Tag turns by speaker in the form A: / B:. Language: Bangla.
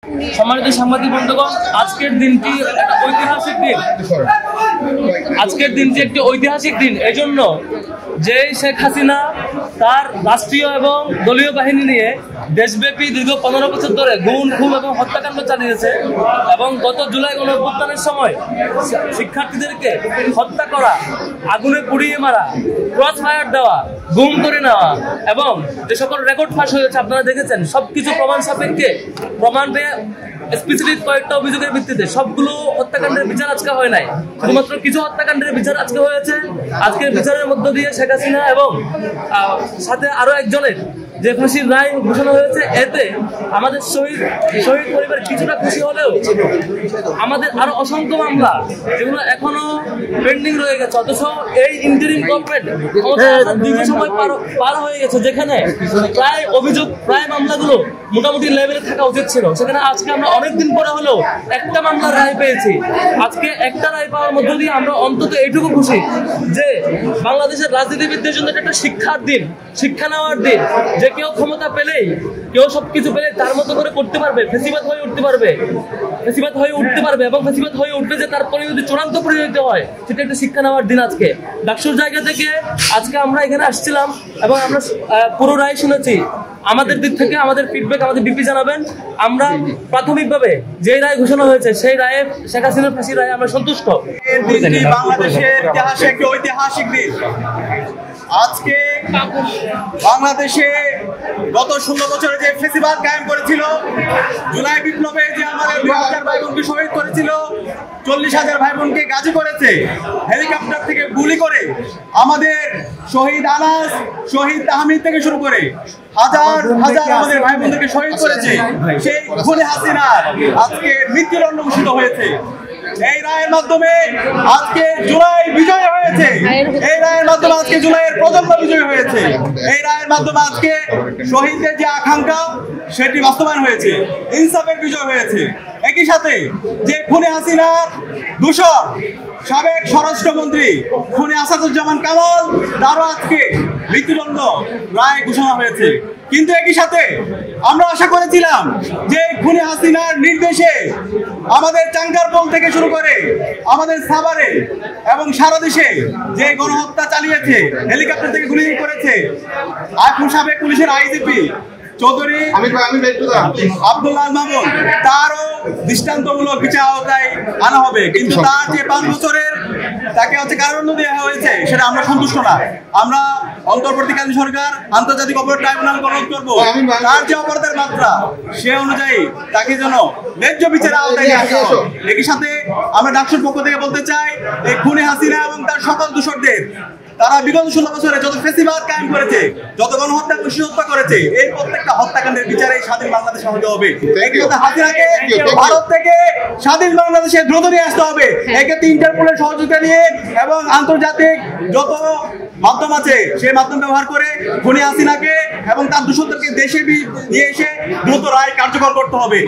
A: সম্মানিত সাংবাদিক বন্ধুগণ, আজকের দিনটি একটা ঐতিহাসিক দিন। আজকের দিনটি একটি ঐতিহাসিক দিন এজন্য যে শেখ হাসিনা তার রাষ্ট্রীয় এবং দলীয় বাহিনী নিয়ে দেশব্যাপী দীর্ঘ 15 বছর ধরে গুম, খুন এবং হত্যাকাণ্ড চালিয়েছে এবং গত জুলাই গণঅভ্যুত্থানের সময় শিক্ষার্থীদেরকে হত্যা করা, আগুনে পুড়িয়ে মারা, ক্রস ফায়ার দেওয়া, গুম করে নেওয়া এবং যে সকল রেকর্ড ফাঁস হয়েছে আপনারা দেখেছেন, সবকিছু প্রমাণ সাপেক্ষে প্রমাণ পেয়ে স্পেসিফিক কয়েকটা অভিযোগের ভিত্তিতে সবগুলো হত্যাকাণ্ডের বিচার আজকে হয় নাই, শুধুমাত্র কিছু হত্যাকাণ্ডের বিচার আজকে হয়েছে। আজকের বিচারের মধ্য দিয়ে শেখ হাসিনা এবং সাথে আরো একজনের যে ফাঁসির রায় ঘোষণা হয়েছে, এতে আমাদের শহীদ পরিবার কিছুটা খুশি হলেও আমাদের আরো অসংখ্য মামলা যেগুলো এখনো পেন্ডিং রয়ে গেছে, অথচ এই ইন্টারিম গভর্নমেন্ট দীর্ঘ সময় পার হয়ে গেছে, যেখানে প্রায় মামলাগুলো মোটামুটি লেভেলে থাকা উচিত ছিল, সেখানে আজকে আমরা অনেকদিন পরে হলেও একটা মামলার রায় পেয়েছি। আজকে একটা রায় পাওয়ার মধ্য দিয়ে আমরা অন্তত এইটুকু খুশি যে বাংলাদেশের রাজনীতিবিদদের জন্য একটা শিক্ষার দিন, শিক্ষা নেওয়ার দিন, যে কেউ ক্ষমতা পেলেই, কেউ সবকিছু পেলে তার মতো করে করতে পারবে, ফেসিবাদ হয়ে উঠতে পারবে এবং ফেসিবাদ হয়ে উঠবে যে তারপরে যদি চূড়ান্ত পরিণতি হয়, সেটা একটা শিক্ষা নেওয়ার দিন। আজকে ডাকসুর জায়গা থেকে আজকে আমরা এখানে আসছিলাম এবং আমরা পুরো রায় শুনেছি। আমাদের দিক থেকে আমাদের ফিডব্যাক আমাদের বিপি জানাবেন। আমরা প্রাথমিকভাবে যে রায় ঘোষণা হয়েছে সেই রায়ে, শেখ হাসিনার ফাঁসির রায়ে আমরা সন্তুষ্ট।
B: বাংলাদেশের ইতিহাসে একটি ঐতিহাসিক দিন। আজকে বাংলাদেশে গত 16 বছরে যে ফেসিবাদ কায়েম করেছিল, জুলাই বিপ্লবে যে আমাদের 2000 ভাই বোনকে শহীদ করেছিল, 40,000 ভাই বোনকে গাজী করেছে, হেলিকপ্টার থেকে গুলি করে আমাদের শহীদ আনাস, শহীদ তাহমিদ থেকে শুরু করে হাজার হাজার আমাদের ভাই বোনদেরকে শহীদ করেছে, সেই খুনে হাসিনা আজকে মৃত্যুদণ্ড ঘোষিত হয়েছে। এই রায়ের মাধ্যমে আজকে জুলাই বিজয় হয়েছে, এই রায়ের মাধ্যমে আজকে জুলাইয়ের প্রজন্ম বিজয় হয়েছে, এই রায়ের মাধ্যমে আজকে শহীদদের যে আকাঙ্ক্ষা সেটি বাস্তবায়ন হয়েছে, ইনসাফের বিজয় হয়েছে। একই সাথে যে খুনে হাসিনার দূষণ সাবেক স্বরাষ্ট্রমন্ত্রী খুনে আসাদুজ্জামান কামাল, তারও আজকে মৃত্যুদণ্ড রায় ঘোষণা হয়েছে। কিন্তু একই সাথে আমরা আশা করেছিলাম যে খুনে হাসিনার নির্দেশে আমাদের চাঙ্গারপোল থেকে শুরু করে আমাদের সাভারে এবং সারা দেশে যে গণহত্যা চালিয়েছে, হেলিকপ্টার থেকে গুলি করেছে সাবেক পুলিশের আইজিপি চৌধুরী আব্দুল্লাহ মামুন, তারও দৃষ্টান্তমূলক বিচার আওতায় আনা হবে। কিন্তু তার যে 5 বছরের তাকে কারাদণ্ড দেওয়া হয়েছে, সেটা আমরা সন্তুষ্ট না। আমরা অন্তর্বর্তীকালীন সরকার আন্তর্জাতিক অপরাধ ট্রাইব্যুনাল অনুরোধ করবো, তার যে অপরাধের মাত্রা সে অনুযায়ী তাকে যেন ন্যায্য বিচারের আওতায় নিয়ে আসা হয়। একই সাথে আমরা ডাকসুর পক্ষ থেকে বলতে চাই, এই খুনে হাসিনা এবং তার সকল দূষকদের, তারা বিগত 16 বছরে যত ফেসিবাদ কায়েম করেছে, যত গণহত্যা হত্যা করেছে, এই প্রত্যেকটা হত্যাকাণ্ডের বিচারে স্বাধীন বাংলাদেশে হতে হবে। হাসিনাকে ভারত থেকে স্বাধীন বাংলাদেশে দ্রুত নিয়ে আসতে হবে। এক্ষেত্রে ইন্টারপোলের সহযোগিতা নিয়ে এবং আন্তর্জাতিক যত মাধ্যম আছে সেই মাধ্যম ব্যবহার করে খুনি হাসিনাকে এবং তার দূষকদেরকে দেশে নিয়ে এসে দ্রুত রায় কার্যকর করতে হবে।